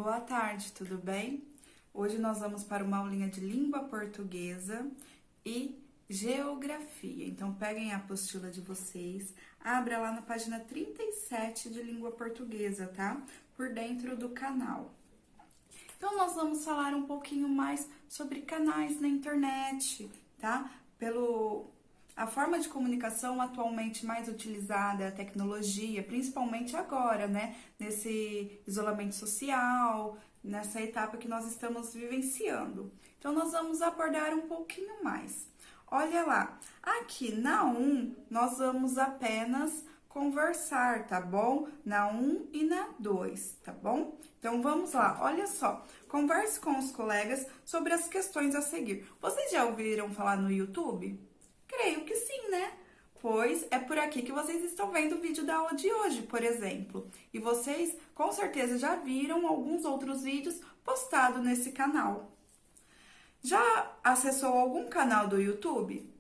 Boa tarde, tudo bem? Hoje nós vamos para uma aulinha de língua portuguesa e geografia. Então, peguem a apostila de vocês, abra lá na página 37 de língua portuguesa, tá? Por dentro do canal. Então, nós vamos falar um pouquinho mais sobre canais na internet, tá? A forma de comunicação atualmente mais utilizada é a tecnologia, principalmente agora, né? Nesse isolamento social, nessa etapa que nós estamos vivenciando. Então, nós vamos abordar um pouquinho mais. Olha lá, aqui na 1, nós vamos apenas conversar, tá bom? Na 1 e na 2, tá bom? Então, vamos lá, olha só. Converse com os colegas sobre as questões a seguir. Vocês já ouviram falar no YouTube? Creio que sim, né? Pois é por aqui que vocês estão vendo o vídeo da aula de hoje, por exemplo. E vocês, com certeza, já viram alguns outros vídeos postados nesse canal. Já acessou algum canal do YouTube?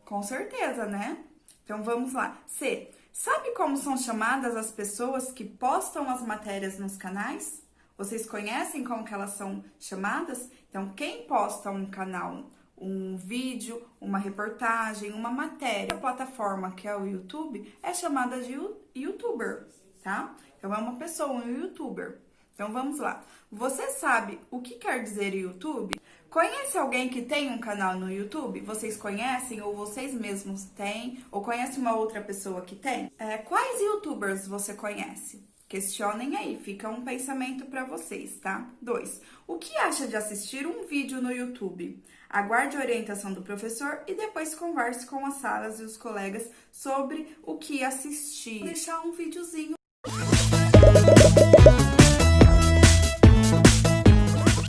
Com certeza, né? Então, vamos lá. C. Sabe como são chamadas as pessoas que postam as matérias nos canais? Vocês conhecem como que elas são chamadas? Então, quem posta um canal, um vídeo, uma reportagem, uma matéria, a plataforma que é o YouTube é chamada de YouTuber, tá? Então, é uma pessoa, um YouTuber. Então, vamos lá. Você sabe o que quer dizer YouTube? Conhece alguém que tem um canal no YouTube? Vocês conhecem ou vocês mesmos têm? Ou conhece uma outra pessoa que tem? Quais YouTubers você conhece? Questionem aí, fica um pensamento para vocês, tá? 2. O que acha de assistir um vídeo no YouTube? Aguarde a orientação do professor e depois converse com as salas e os colegas sobre o que assistir. Vou deixar um videozinho.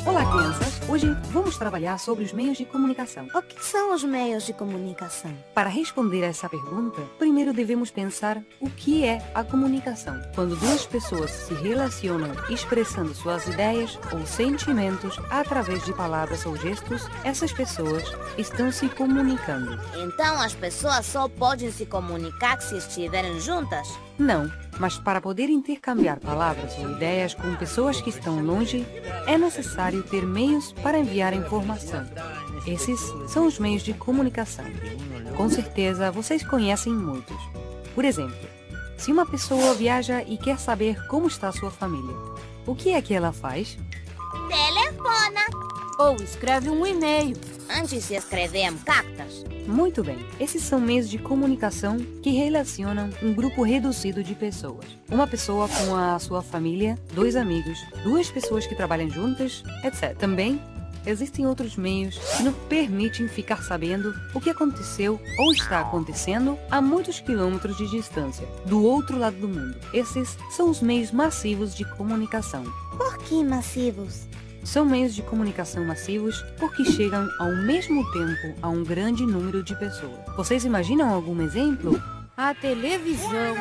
Olá, crianças! Hoje vamos trabalhar sobre os meios de comunicação. O que são os meios de comunicação? Para responder a essa pergunta, primeiro devemos pensar o que é a comunicação. Quando duas pessoas se relacionam expressando suas ideias ou sentimentos através de palavras ou gestos, essas pessoas estão se comunicando. Então as pessoas só podem se comunicar se estiverem juntas? Não, mas para poder intercambiar palavras ou ideias com pessoas que estão longe, é necessário ter meios para enviar informação. Esses são os meios de comunicação. Com certeza vocês conhecem muitos. Por exemplo, se uma pessoa viaja e quer saber como está a sua família, o que é que ela faz? Telefona! Ou escreve um e-mail. Antes se escreviam cartas. Muito bem, esses são meios de comunicação que relacionam um grupo reduzido de pessoas. Uma pessoa com a sua família, 2 amigos, 2 pessoas que trabalham juntas, etc. Também existem outros meios que nos permitem ficar sabendo o que aconteceu ou está acontecendo a muitos quilômetros de distância, do outro lado do mundo. Esses são os meios massivos de comunicação. Por que massivos? São meios de comunicação massivos porque chegam ao mesmo tempo a um grande número de pessoas. Vocês imaginam algum exemplo? A televisão.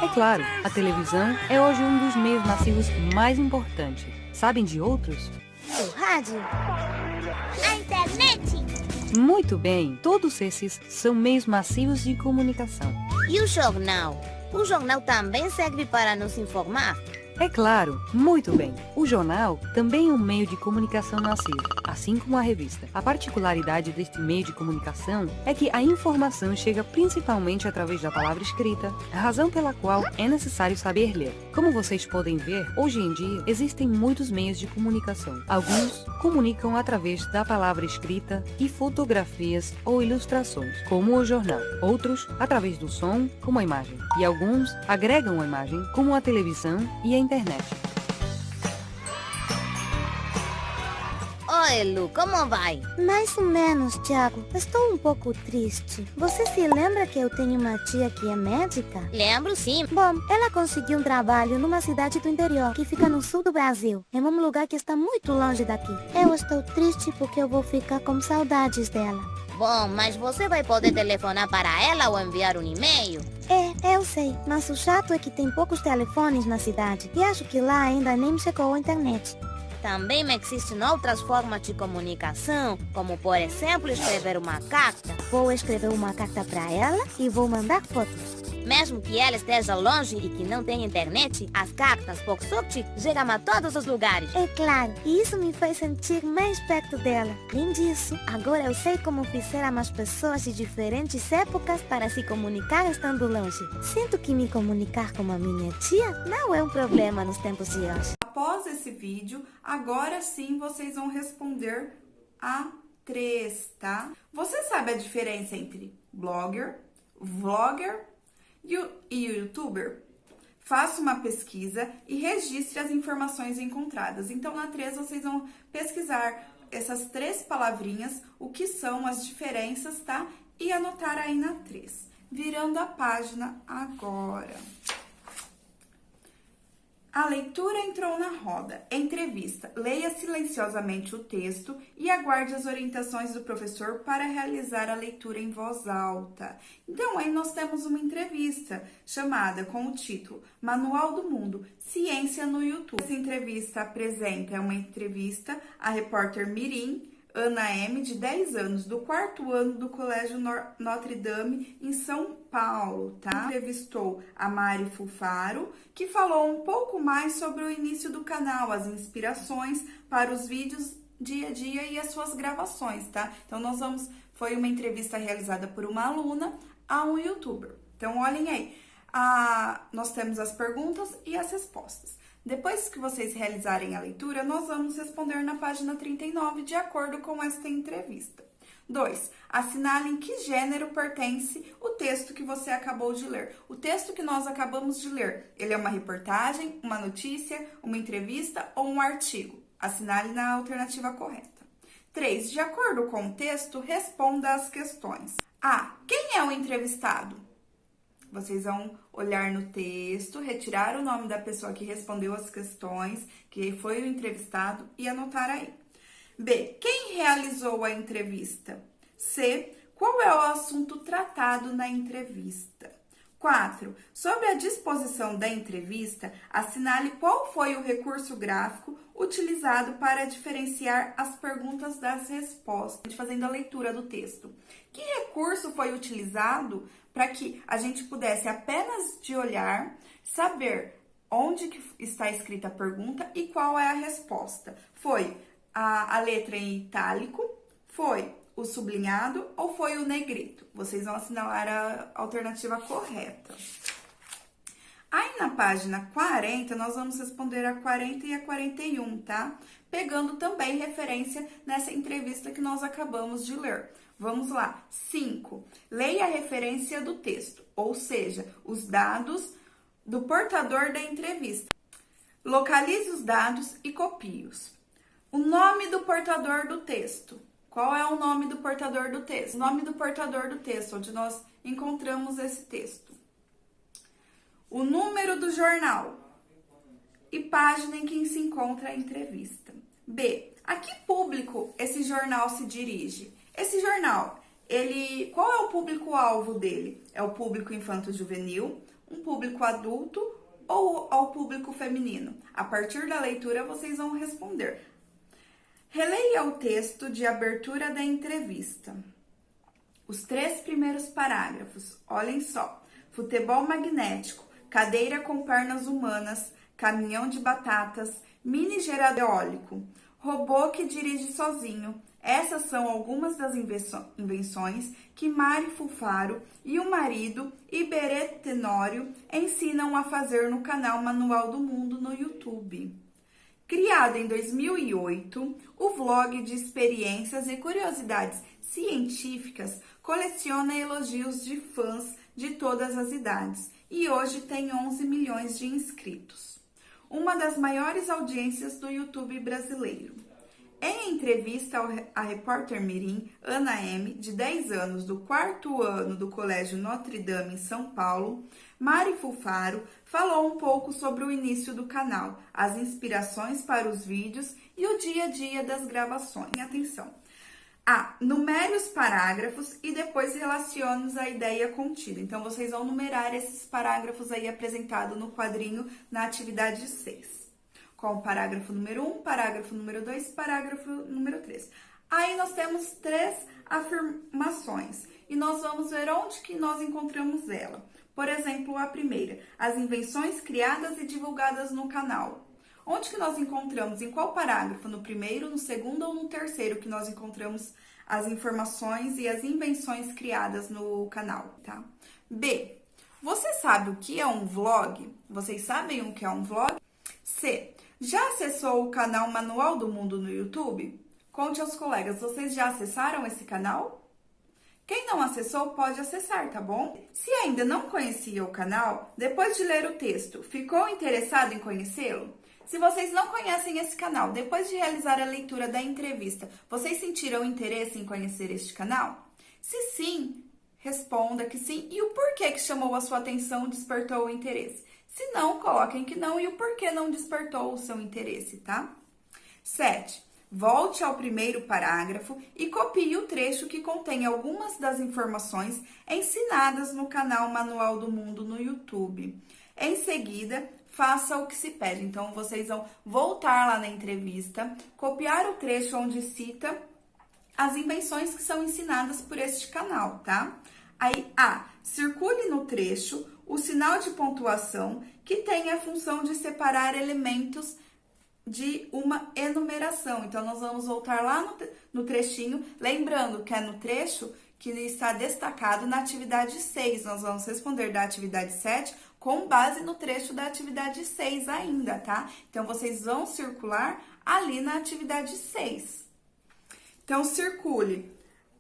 É claro, a televisão é hoje um dos meios massivos mais importantes. Sabem de outros? O rádio. A internet. Muito bem, todos esses são meios massivos de comunicação. E o jornal? O jornal também serve para nos informar? É claro, muito bem. O jornal também é um meio de comunicação massivo, assim como a revista. A particularidade deste meio de comunicação é que a informação chega principalmente através da palavra escrita, razão pela qual é necessário saber ler. Como vocês podem ver, hoje em dia existem muitos meios de comunicação. Alguns comunicam através da palavra escrita e fotografias ou ilustrações, como o jornal. Outros, através do som, como a imagem. E alguns agregam a imagem, como a televisão e a internet. Oi, Lu, como vai? Mais ou menos, Thiago. Estou um pouco triste. Você se lembra que eu tenho uma tia que é médica? Lembro, sim. Bom, ela conseguiu um trabalho numa cidade do interior, que fica no sul do Brasil, em um lugar que está muito longe daqui. Eu estou triste porque eu vou ficar com saudades dela. Bom, mas você vai poder telefonar para ela ou enviar um e-mail? Eu sei, mas o chato é que tem poucos telefones na cidade e acho que lá ainda nem chegou a internet. Também existem outras formas de comunicação, como por exemplo escrever uma carta. Vou escrever uma carta para ela e vou mandar fotos. Mesmo que ela esteja longe e que não tenha internet, as cartas Pocksupt chegam a todos os lugares. É claro, e isso me faz sentir mais perto dela. Além disso, agora eu sei como fizeram as pessoas de diferentes épocas para se comunicar estando longe. Sinto que me comunicar com a minha tia não é um problema nos tempos de hoje. Após esse vídeo, agora sim vocês vão responder a 3, tá? Você sabe a diferença entre blogger, vlogger e youtuber? Faça uma pesquisa e registre as informações encontradas. Então, na 3, vocês vão pesquisar essas 3 palavrinhas, o que são as diferenças, tá? E anotar aí na 3. Virando a página agora. A leitura entrou na roda. Entrevista. Leia silenciosamente o texto e aguarde as orientações do professor para realizar a leitura em voz alta. Então, aí nós temos uma entrevista chamada com o título Manual do Mundo, Ciência no YouTube. Essa entrevista apresenta uma entrevista à repórter Mirim, Ana M., de 10 anos, do 4º ano do Colégio Notre Dame, em São Paulo, tá? Entrevistou a Mari Fufaro, que falou um pouco mais sobre o início do canal, as inspirações para os vídeos dia a dia e as suas gravações, tá? Então, foi uma entrevista realizada por uma aluna a um youtuber. Então, olhem aí, nós temos as perguntas e as respostas. Depois que vocês realizarem a leitura, nós vamos responder na página 39, de acordo com esta entrevista. 2. Assinale em que gênero pertence o texto que você acabou de ler. O texto que nós acabamos de ler, ele é uma reportagem, uma notícia, uma entrevista ou um artigo? Assinale na alternativa correta. 3. De acordo com o texto, responda as questões. A. Quem é o entrevistado? Vocês vão olhar no texto, retirar o nome da pessoa que respondeu as questões, que foi o entrevistado, e anotar aí. B. Quem realizou a entrevista? C. Qual é o assunto tratado na entrevista? 4. Sobre a disposição da entrevista, assinale qual foi o recurso gráfico utilizado para diferenciar as perguntas das respostas, fazendo a leitura do texto. Que recurso foi utilizado para que a gente pudesse, apenas de olhar, saber onde que está escrita a pergunta e qual é a resposta? Foi a letra em itálico, foi o sublinhado ou foi o negrito? Vocês vão assinalar a alternativa correta. Aí na página 40, nós vamos responder a 40 e a 41, tá? Pegando também referência nessa entrevista que nós acabamos de ler. Vamos lá. 5. Leia a referência do texto, ou seja, os dados do portador da entrevista. Localize os dados e copie-os. O nome do portador do texto. Qual é o nome do portador do texto? O nome do portador do texto, onde nós encontramos esse texto. O número do jornal e página em que se encontra a entrevista. B. A que público esse jornal se dirige? Esse jornal, qual é o público-alvo dele? É o público infanto-juvenil, um público adulto ou ao público feminino? A partir da leitura, vocês vão responder. Releia o texto de abertura da entrevista. Os 3 primeiros parágrafos, olhem só. Futebol magnético, cadeira com pernas humanas, caminhão de batatas, mini gerador eólico, robô que dirige sozinho. Essas são algumas das invenções que Mari Fufaro e o marido Iberê Tenório ensinam a fazer no canal Manual do Mundo no YouTube. Criado em 2008, o vlog de experiências e curiosidades científicas coleciona elogios de fãs de todas as idades e hoje tem 11 milhões de inscritos. Uma das maiores audiências do YouTube brasileiro. Em entrevista à repórter mirim Ana M., de 10 anos, do 4º ano do Colégio Notre Dame, em São Paulo, Mari Fufaro falou um pouco sobre o início do canal, as inspirações para os vídeos e o dia a dia das gravações. Atenção! A. Numere os parágrafos e depois relacione-os à ideia contida. Então, vocês vão numerar esses parágrafos aí apresentados no quadrinho na atividade 6. Com o parágrafo número 1, parágrafo número 2, parágrafo número 3. Aí nós temos 3 afirmações e nós vamos ver onde que nós encontramos ela. Por exemplo, a primeira, as invenções criadas e divulgadas no canal. Onde que nós encontramos? Em qual parágrafo? No primeiro, no segundo ou no terceiro que nós encontramos as informações e as invenções criadas no canal, tá? B. Você sabe o que é um vlog? Vocês sabem o que é um vlog? C. Já acessou o canal Manual do Mundo no YouTube? Conte aos colegas, vocês já acessaram esse canal? Quem não acessou pode acessar, tá bom? Se ainda não conhecia o canal, depois de ler o texto, ficou interessado em conhecê-lo? Se vocês não conhecem esse canal, depois de realizar a leitura da entrevista, vocês sentiram interesse em conhecer este canal? Se sim, responda que sim e o porquê que chamou a sua atenção despertou o interesse. Se não, coloquem que não e o porquê não despertou o seu interesse, tá? 7. Volte ao primeiro parágrafo e copie o trecho que contém algumas das informações ensinadas no canal Manual do Mundo no YouTube. Em seguida, faça o que se pede. Então, vocês vão voltar lá na entrevista, copiar o trecho onde cita as invenções que são ensinadas por este canal, tá? Aí, A. Circule no trecho o sinal de pontuação que tem a função de separar elementos de uma enumeração. Então, nós vamos voltar lá no trechinho, lembrando que é no trecho que está destacado na atividade 6. Nós vamos responder da atividade 7 com base no trecho da atividade 6 ainda, tá? Então, vocês vão circular ali na atividade 6. Então, circule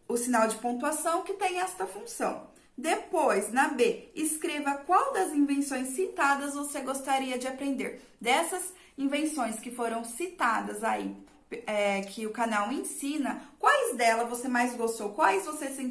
o sinal de pontuação que tem esta função. Depois, na B, escreva qual das invenções citadas você gostaria de aprender. Dessas invenções que foram citadas aí, que o canal ensina, quais delas você mais gostou? Quais você se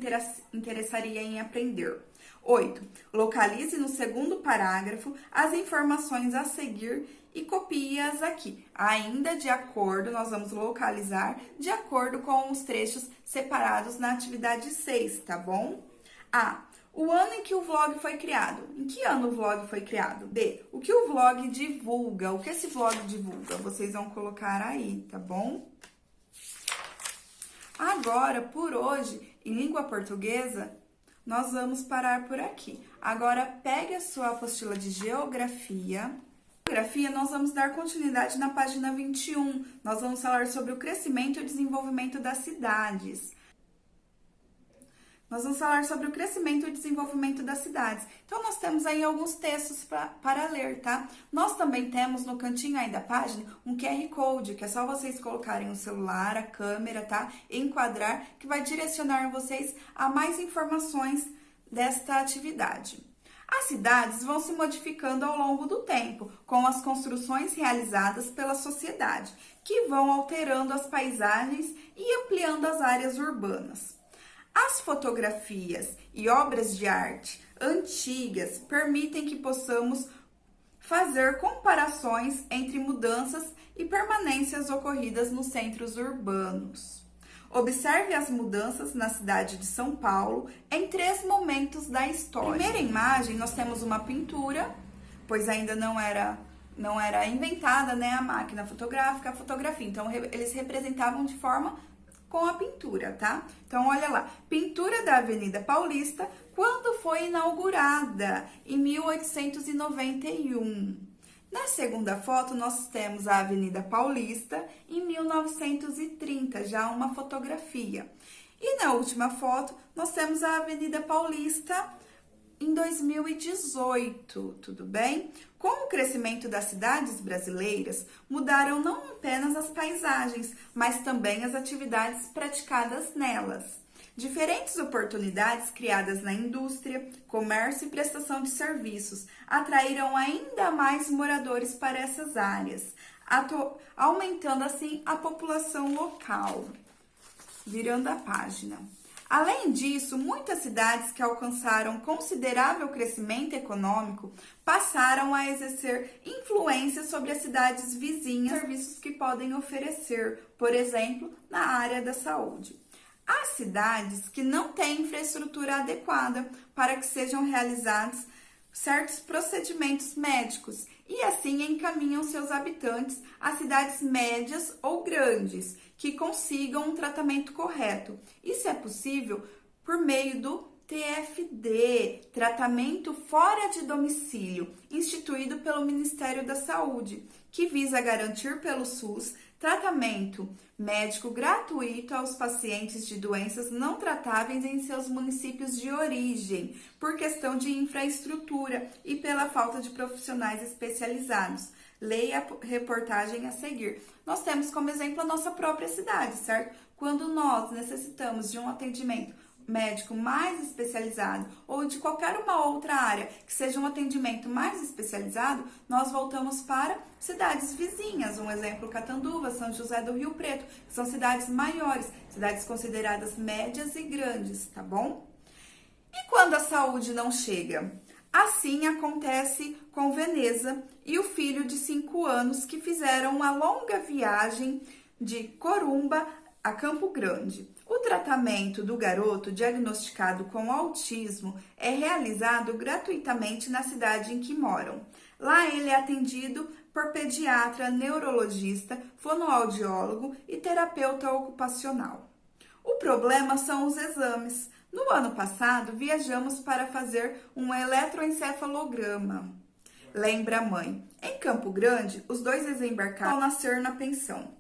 interessaria em aprender? 8. Localize no segundo parágrafo as informações a seguir e copie-as aqui. Ainda de acordo, nós vamos localizar de acordo com os trechos separados na atividade 6, tá bom? A. O ano em que o vlog foi criado. Em que ano o vlog foi criado? B. O que o vlog divulga? O que esse vlog divulga? Vocês vão colocar aí, tá bom? Agora, por hoje, em língua portuguesa, nós vamos parar por aqui. Agora, pegue a sua apostila de geografia. Geografia, nós vamos dar continuidade na página 21. Nós vamos falar sobre o crescimento e desenvolvimento das cidades. Nós vamos falar sobre o crescimento e desenvolvimento das cidades. Então, nós temos aí alguns textos para ler, tá? Nós também temos no cantinho aí da página um QR Code, que é só vocês colocarem o celular, a câmera, tá? E enquadrar, que vai direcionar vocês a mais informações desta atividade. As cidades vão se modificando ao longo do tempo, com as construções realizadas pela sociedade, que vão alterando as paisagens e ampliando as áreas urbanas. As fotografias e obras de arte antigas permitem que possamos fazer comparações entre mudanças e permanências ocorridas nos centros urbanos. Observe as mudanças na cidade de São Paulo em 3 momentos da história. Na primeira imagem, nós temos uma pintura, pois ainda não era inventada, né, a máquina fotográfica, a fotografia. Então, eles representavam de forma com a pintura, tá? Então, olha lá, pintura da Avenida Paulista, quando foi inaugurada? Em 1891. Na segunda foto, nós temos a Avenida Paulista em 1930, já uma fotografia. E na última foto, nós temos a Avenida Paulista em 2018, tudo bem? Com o crescimento das cidades brasileiras, mudaram não apenas as paisagens, mas também as atividades praticadas nelas. Diferentes oportunidades criadas na indústria, comércio e prestação de serviços atraíram ainda mais moradores para essas áreas, aumentando assim a população local. Virando a página. Além disso, muitas cidades que alcançaram considerável crescimento econômico passaram a exercer influência sobre as cidades vizinhas, serviços que podem oferecer, por exemplo, na área da saúde. Há cidades que não têm infraestrutura adequada para que sejam realizados certos procedimentos médicos e assim encaminham seus habitantes a cidades médias ou grandes que consigam um tratamento correto. Isso é possível por meio do TFD, tratamento fora de domicílio, instituído pelo Ministério da Saúde, que visa garantir pelo SUS tratamento médico gratuito aos pacientes de doenças não tratáveis em seus municípios de origem, por questão de infraestrutura e pela falta de profissionais especializados. Leia a reportagem a seguir. Nós temos como exemplo a nossa própria cidade, certo? Quando nós necessitamos de um atendimento médico mais especializado ou de qualquer uma outra área que seja um atendimento mais especializado, nós voltamos para cidades vizinhas, um exemplo, Catanduva, São José do Rio Preto, que são cidades maiores, cidades consideradas médias e grandes, tá bom? E quando a saúde não chega? Assim acontece com Veneza e o filho de 5 anos que fizeram uma longa viagem de Corumba a Campo Grande. O tratamento do garoto diagnosticado com autismo é realizado gratuitamente na cidade em que moram. Lá ele é atendido por pediatra, neurologista, fonoaudiólogo e terapeuta ocupacional. O problema são os exames. No ano passado, viajamos para fazer um eletroencefalograma. Lembra a mãe. Em Campo Grande, os 2 desembarcaram ao nascer na pensão,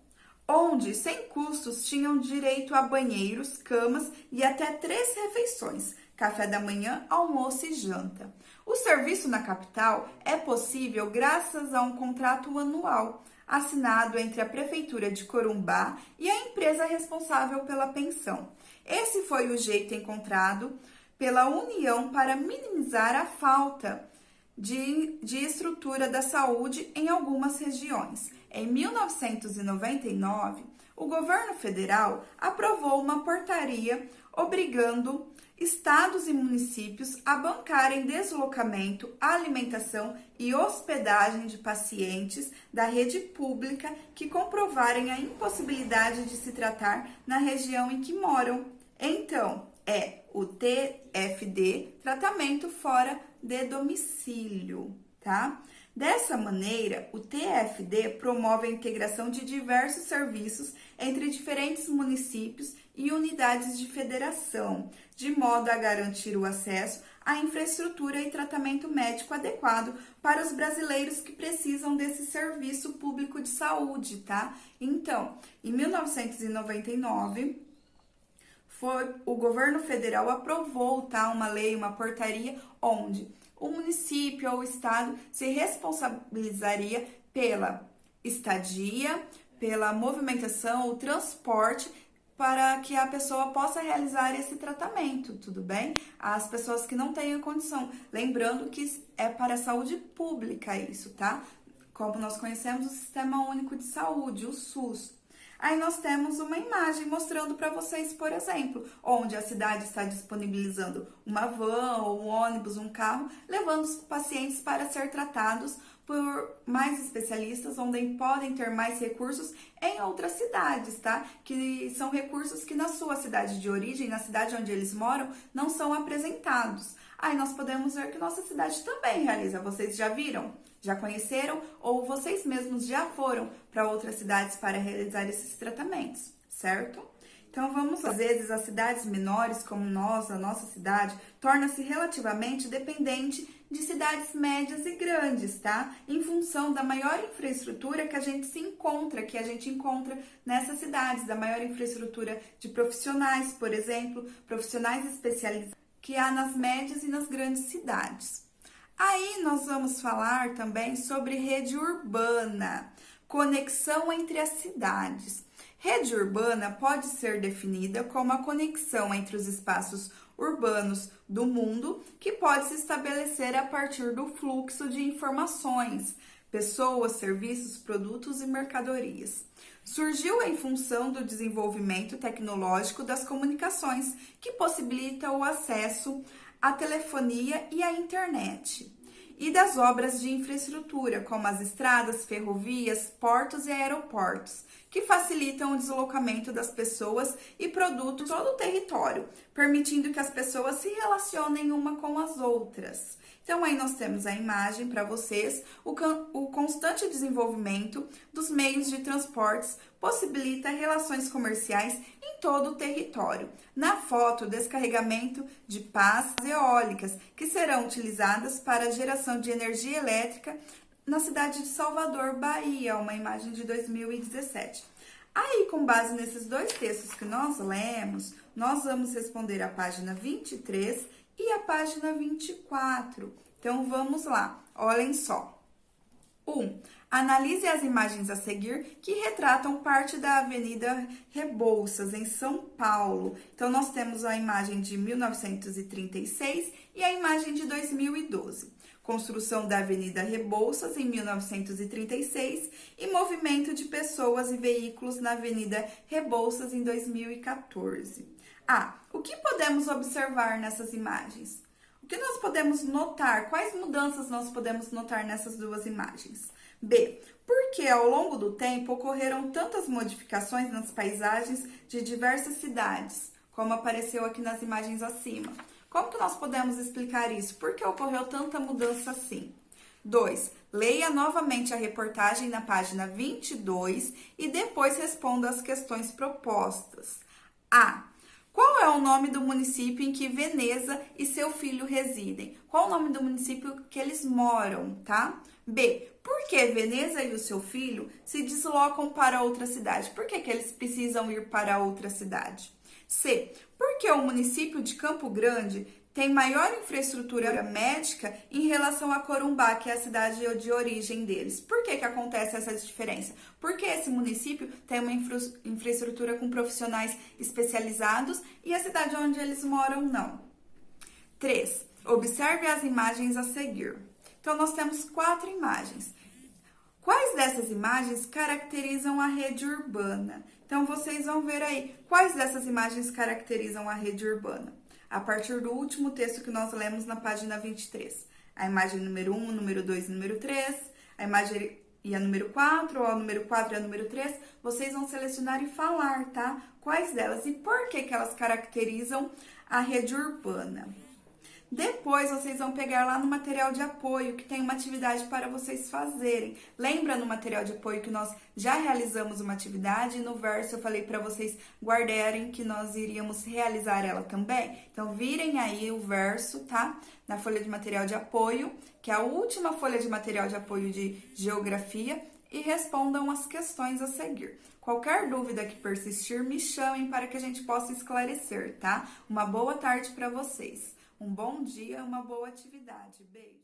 onde, sem custos, tinham direito a banheiros, camas e até 3 refeições, café da manhã, almoço e janta. O serviço na capital é possível graças a um contrato anual, assinado entre a Prefeitura de Corumbá e a empresa responsável pela pensão. Esse foi o jeito encontrado pela União para minimizar a falta de estrutura da saúde em algumas regiões. Em 1999, o governo federal aprovou uma portaria obrigando estados e municípios a bancarem deslocamento, alimentação e hospedagem de pacientes da rede pública que comprovarem a impossibilidade de se tratar na região em que moram. Então, é o TFD, tratamento fora de domicílio, tá? Dessa maneira, o TFD promove a integração de diversos serviços entre diferentes municípios e unidades de federação, de modo a garantir o acesso à infraestrutura e tratamento médico adequado para os brasileiros que precisam desse serviço público de saúde, tá? Então, em 1999, o governo federal aprovou, tá, uma lei, uma portaria, onde o município ou o estado se responsabilizaria pela estadia, pela movimentação, o transporte, para que a pessoa possa realizar esse tratamento, tudo bem? As pessoas que não têm a condição. Lembrando que é para a saúde pública isso, tá? Como nós conhecemos o Sistema Único de Saúde, o SUS. Aí nós temos uma imagem mostrando para vocês, por exemplo, onde a cidade está disponibilizando uma van ou um ônibus, um carro, levando os pacientes para ser tratados por mais especialistas, onde podem ter mais recursos em outras cidades, tá? Que são recursos que na sua cidade de origem, na cidade onde eles moram, não são apresentados. Aí nós podemos ver que nossa cidade também realiza. Vocês já viram? Já conheceram? Ou vocês mesmos já foram para outras cidades para realizar esses tratamentos, certo? Então, às vezes, as cidades menores, como nós, a nossa cidade, torna-se relativamente dependente de cidades médias e grandes, tá? Em função da maior infraestrutura que a gente encontra nessas cidades, da maior infraestrutura de profissionais, por exemplo, profissionais especializados que há nas médias e nas grandes cidades. Aí nós vamos falar também sobre rede urbana, conexão entre as cidades. Rede urbana pode ser definida como a conexão entre os espaços urbanos do mundo que pode se estabelecer a partir do fluxo de informações, pessoas, serviços, produtos e mercadorias. Surgiu em função do desenvolvimento tecnológico das comunicações, que possibilita o acesso à telefonia e à internet, e das obras de infraestrutura, como as estradas, ferrovias, portos e aeroportos, que facilitam o deslocamento das pessoas e produtos em todo o território, permitindo que as pessoas se relacionem uma com as outras. Então, aí nós temos a imagem para vocês, o constante desenvolvimento dos meios de transportes possibilita relações comerciais em todo o território. Na foto, o descarregamento de pás eólicas, que serão utilizadas para a geração de energia elétrica na cidade de Salvador, Bahia, uma imagem de 2017. Aí, com base nesses dois textos que nós lemos, nós vamos responder a página 23 e a página 24. Então, vamos lá. Olhem só. 1. Analise as imagens a seguir que retratam parte da Avenida Rebouças, em São Paulo. Então, nós temos a imagem de 1936 e a imagem de 2012. Construção da Avenida Rebouças em 1936 e movimento de pessoas e veículos na Avenida Rebouças em 2014. O que podemos observar nessas imagens? O que nós podemos notar? Quais mudanças nós podemos notar nessas duas imagens? B. Por que ao longo do tempo ocorreram tantas modificações nas paisagens de diversas cidades, como apareceu aqui nas imagens acima? Como que nós podemos explicar isso? Por que ocorreu tanta mudança assim? 2. Leia novamente a reportagem na página 22 e depois responda as questões propostas. A. Qual é o nome do município em que Veneza e seu filho residem? Qual é o nome do município que eles moram, tá? B. Por que Veneza e o seu filho se deslocam para outra cidade? Por que eles precisam ir para outra cidade? C. Por que o município de Campo Grande tem maior infraestrutura médica em relação a Corumbá, que é a cidade de origem deles? Por que acontece essa diferença? Porque esse município tem uma infraestrutura com profissionais especializados e a cidade onde eles moram não. 3. Observe as imagens a seguir. Então, nós temos 4 imagens. Quais dessas imagens caracterizam a rede urbana? Então, vocês vão ver aí quais dessas imagens caracterizam a rede urbana. A partir do último texto que nós lemos na página 23. A imagem número 1, número 2 e número 3, a imagem e a número 4, ou a número 4 e a número 3, vocês vão selecionar e falar, tá? Quais delas e por que elas caracterizam a rede urbana. Depois, vocês vão pegar lá no material de apoio, que tem uma atividade para vocês fazerem. Lembra no material de apoio que nós já realizamos uma atividade e no verso eu falei para vocês guardarem que nós iríamos realizar ela também? Então, virem aí o verso, tá? Na folha de material de apoio, que é a última folha de material de apoio de geografia, e respondam as questões a seguir. Qualquer dúvida que persistir, me chamem para que a gente possa esclarecer, tá? Uma boa tarde para vocês. Um bom dia, uma boa atividade. Beijo!